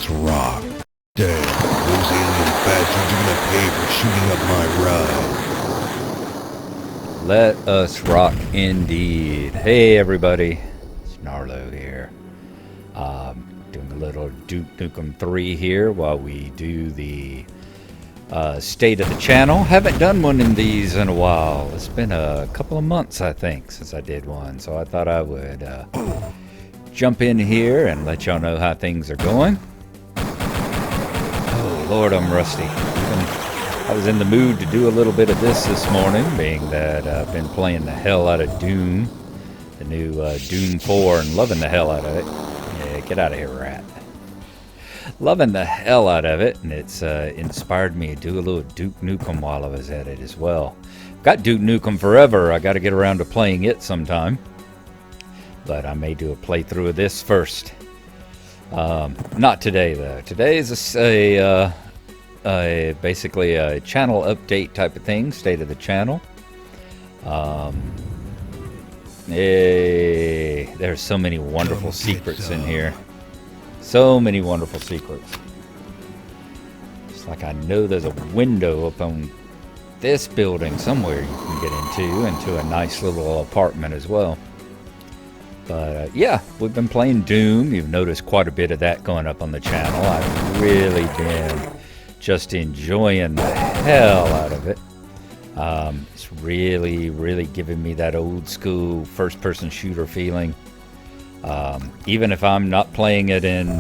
Let's rock. Damn, those alien bastards are gonna pay for shooting up my ride. Let us rock indeed. Hey everybody, it's Gnarlo here. Doing a little Duke Nukem 3 here while we do the state of the channel. Haven't done one in these in a while. It's been a couple of months, I think, since I did one. So I thought I would jump in here and let y'all know how things are going. Oh Lord, I'm rusty. I was in the mood to do a little bit of this morning, being that I've been playing the hell out of Doom, the new Doom 4, and loving the hell out of it. Yeah, get out of here, rat. Loving the hell out of it, and it's inspired me to do a little Duke Nukem while I was at it as well. Got Duke Nukem Forever. I got to get around to playing it sometime, but I may do a playthrough of this first. Not today though. Today is basically a channel update type of thing, state of the channel. There's so many wonderful secrets in here. So many wonderful secrets. It's like I know there's a window up on this building somewhere you can get into a nice little apartment as well. But yeah, we've been playing Doom. You've noticed quite a bit of that going up on the channel. I've really been just enjoying the hell out of it. It's really giving me that old school first-person shooter feeling. Even if I'm not playing it in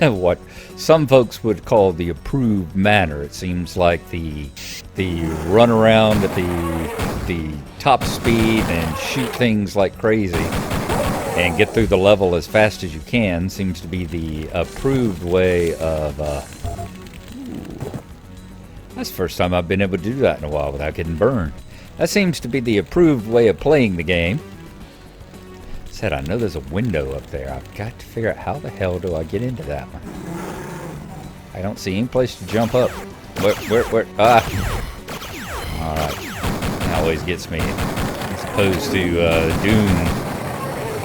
what some folks would call the approved manner, it seems like the run around at the top speed and shoot things like crazy and get through the level as fast as you can seems to be the approved way of. That's the first time I've been able to do that in a while without getting burned. That seems to be the approved way of playing the game. Said I know there's a window up there. I've got to figure out how the hell do I get into that one. I don't see any place to jump up. Where? Ah! Alright. That always gets me. As opposed to Doom.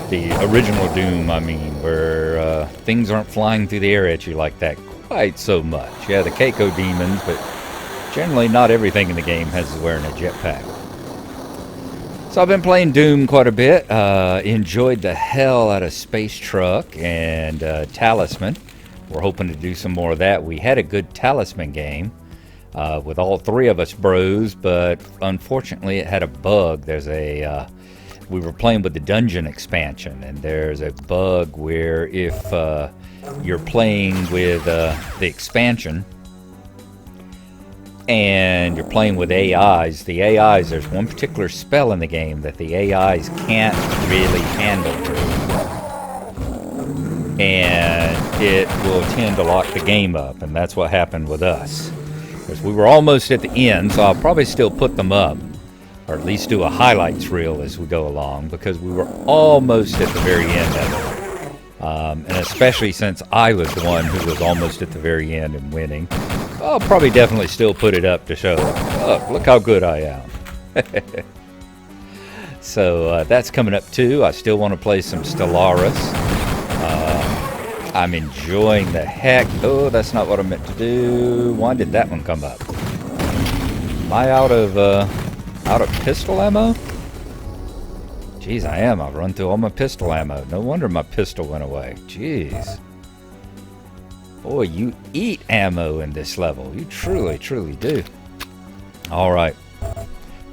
The original Doom, I mean, where things aren't flying through the air at you like that quite so much. Yeah, the Keiko demons, but generally not everything in the game has wearing a jetpack. So I've been playing Doom quite a bit. Enjoyed the hell out of Space Truck and Talisman. We're hoping to do some more of that. We had a good Talisman game with all three of us bros, but unfortunately it had a bug. We were playing with the dungeon expansion, and there's a bug where if you're playing with the expansion and you're playing with AIs, there's one particular spell in the game that the AIs can't really handle. And it will tend to lock the game up, and that's what happened with us. Because we were almost at the end, so I'll probably still put them up, or at least do a highlights reel as we go along, because we were almost at the very end of it. And especially since I was the one who was almost at the very end and winning, I'll probably definitely still put it up to show, look how good I am. So that's coming up too. I still want to play some Stellaris. I'm enjoying the heck. Oh, that's not what I meant to do. Why did that one come up? Am I out of pistol ammo? Jeez, I am. I've run through all my pistol ammo. No wonder my pistol went away. Jeez. Boy, you eat ammo in this level. You truly do. Alright.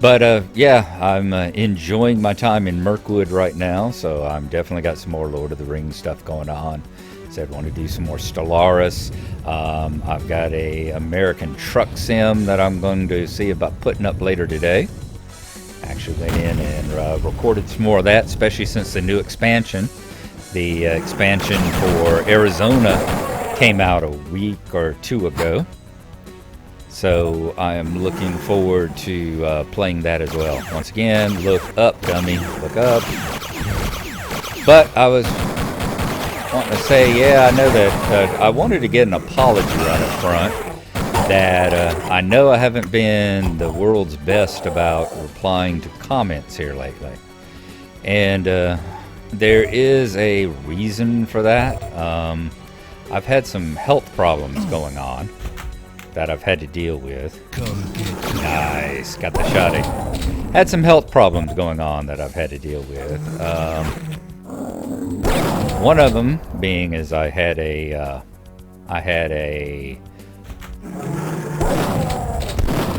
But, yeah, I'm enjoying my time in Mirkwood right now, so I'm definitely got some more Lord of the Rings stuff going on. Said I want to do some more Stellaris. I've got a American truck sim that I'm going to see about putting up later today. Actually went in and recorded some more of that, especially since the new expansion. The expansion for Arizona came out a week or two ago. So I am looking forward to playing that as well. Once again, look up, dummy. Look up. But I was wanting to say, yeah, I know that I wanted to get an apology right up front. That I know I haven't been the world's best about replying to comments here lately. And there is a reason for that. I've had some health problems going on that I've had to deal with. Nice, got the shotty. Had some health problems going on that I've had to deal with. One of them being is I had a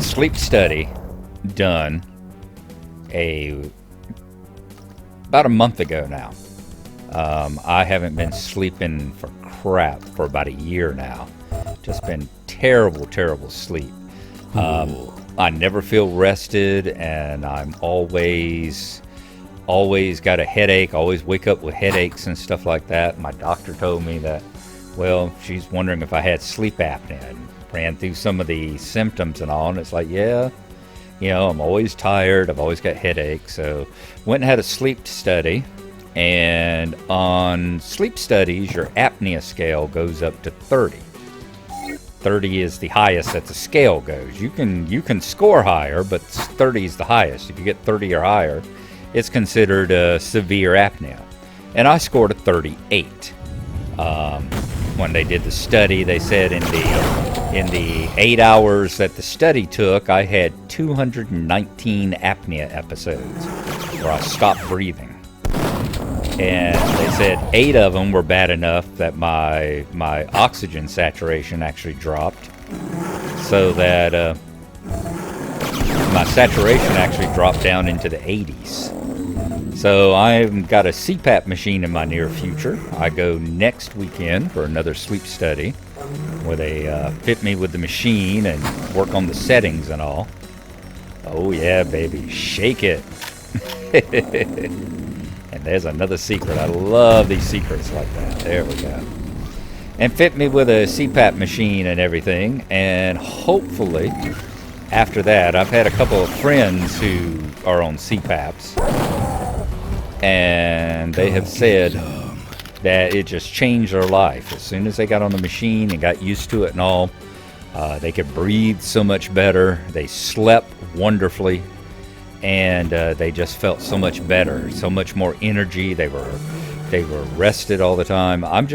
sleep study done about a month ago now. I haven't been sleeping for crap for about a year now. Just been terrible sleep. I never feel rested, and I'm always got a headache, always wake up with headaches and stuff like that. My doctor told me that, well, she's wondering if I had sleep apnea, and ran through some of the symptoms and all, and it's like, yeah, I'm always tired, I've always got headaches. So went and had a sleep study, and on sleep studies, your apnea scale goes up to 30. 30 is the highest that the scale goes. You can score higher, but 30 is the highest. If you get 30 or higher, it's considered severe apnea. And I scored a 38. When they did the study, they said in the 8 hours that the study took, I had 219 apnea episodes where I stopped breathing. And they said 8 of them were bad enough that my oxygen saturation actually dropped, so that my saturation actually dropped down into the 80s. So I've got a CPAP machine in my near future. I go next weekend for another sleep study where they fit me with the machine and work on the settings and all. Oh yeah, baby, shake it. And there's another secret. I love these secrets like that. There we go. And fit me with a CPAP machine and everything. And hopefully, after that, I've had a couple of friends who are on CPAPs. And they have said that it just changed their life. As soon as they got on the machine and got used to it and all, they could breathe so much better. They slept wonderfully. And they just felt so much better, so much more energy. They were rested all the time. I'm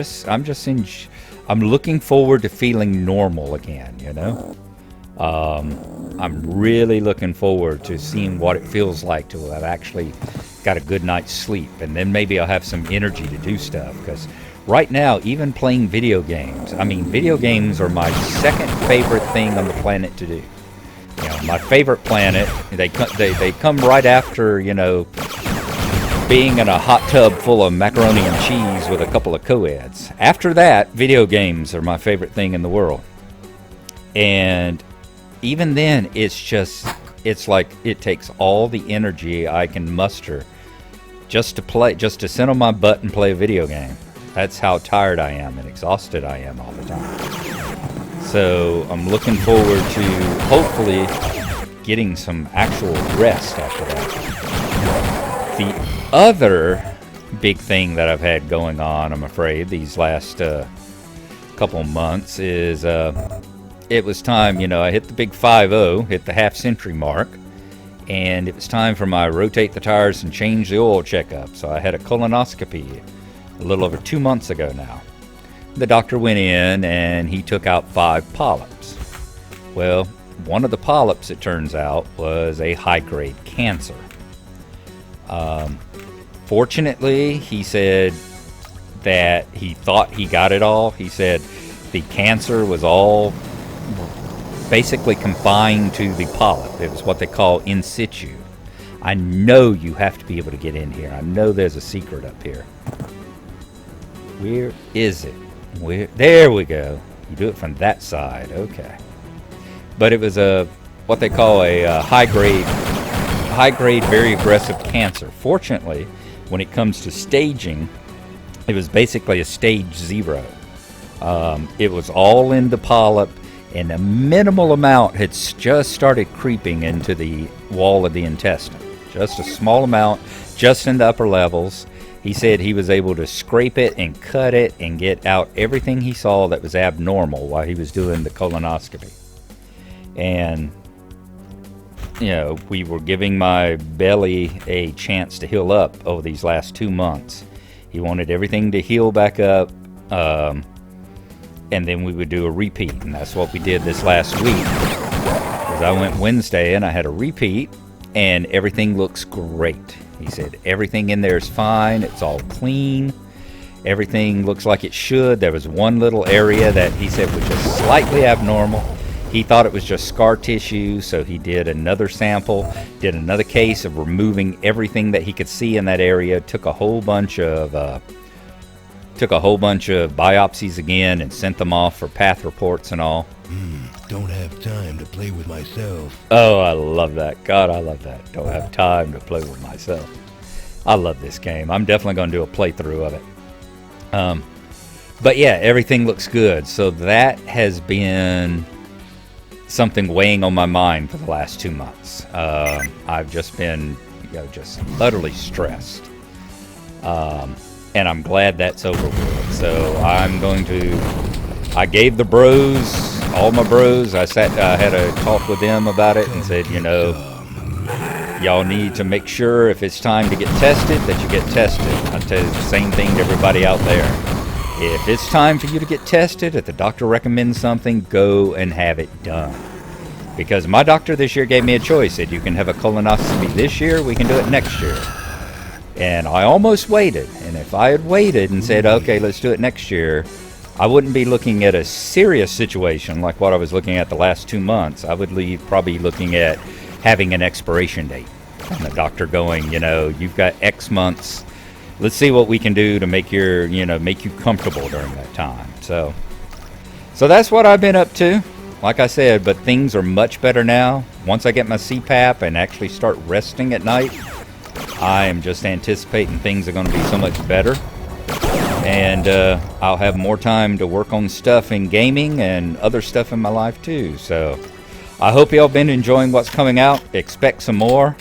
looking forward to feeling normal again. I'm really looking forward to seeing what it feels like to have actually got a good night's sleep, and then maybe I'll have some energy to do stuff. Because right now, even playing video games, video games are my second favorite thing on the planet to do. My favorite planet, they come right after, being in a hot tub full of macaroni and cheese with a couple of co-eds. After that, video games are my favorite thing in the world. And even then, it's like it takes all the energy I can muster just to sit on my butt and play a video game. That's how tired I am and exhausted I am all the time. So I'm looking forward to hopefully getting some actual rest after that. The other big thing that I've had going on, I'm afraid, these last couple months is it was time, I hit the big 5-0, hit the half-century mark, and it was time for my rotate the tires and change the oil checkup. So I had a colonoscopy a little over 2 months ago now. The doctor went in and he took out 5 polyps. Well, one of the polyps, it turns out, was a high-grade cancer. Fortunately, he said that he thought he got it all. He said the cancer was all basically confined to the polyp. It was what they call in situ. I know you have to be able to get in here. I know there's a secret up here. Where is it? There we go. You do it from that side. Okay. But it was what they call a high grade, very aggressive cancer. Fortunately, when it comes to staging, it was basically a stage 0. It was all in the polyp, and a minimal amount had just started creeping into the wall of the intestine. Just a small amount, just in the upper levels. He said he was able to scrape it and cut it and get out everything he saw that was abnormal while he was doing the colonoscopy. And, we were giving my belly a chance to heal up over these last 2 months. He wanted everything to heal back up. and then we would do a repeat, and that's what we did this last week. Because I went Wednesday and I had a repeat, and everything looks great. He said everything in there is fine, it's all clean, everything looks like it should. There was one little area that he said was just slightly abnormal. He thought it was just scar tissue, so he did another sample, did another case of removing everything that he could see in that area, took a whole bunch of biopsies again and sent them off for path reports and all. Don't have time to play with myself. Oh, I love that. God, I love that. Don't have time to play with myself. I love this game. I'm definitely going to do a playthrough of it. But yeah, everything looks good. So that has been something weighing on my mind for the last 2 months. I've just been, just utterly stressed. And I'm glad that's over with. So I gave the bros, all my bros, I had a talk with them about it and said, y'all need to make sure if it's time to get tested, that you get tested. I tell you the same thing to everybody out there. If it's time for you to get tested, if the doctor recommends something, go and have it done. Because my doctor this year gave me a choice. Said you can have a colonoscopy this year, we can do it next year. And I almost waited. And if I had waited and said, okay, let's do it next year, I wouldn't be looking at a serious situation like what I was looking at the last 2 months. I would probably looking at having an expiration date. And the doctor going, you've got X months. Let's see what we can do to make you comfortable during that time. So that's what I've been up to. Like I said, but things are much better now. Once I get my CPAP and actually start resting at night, I am just anticipating things are going to be so much better. And I'll have more time to work on stuff in gaming and other stuff in my life too. So I hope y'all been enjoying what's coming out. Expect some more.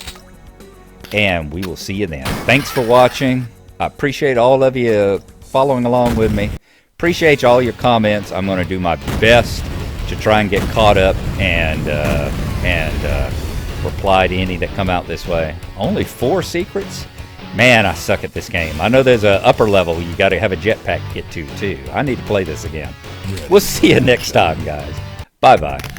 And we will see you then. Thanks for watching. I appreciate all of you following along with me. Appreciate all your comments. I'm going to do my best to try and get caught up and reply to any that come out this way. Only 4 secrets? Man, I suck at this game. I know there's an upper level you got to have a jetpack to get to, too. I need to play this again. We'll see you next time, guys. Bye-bye.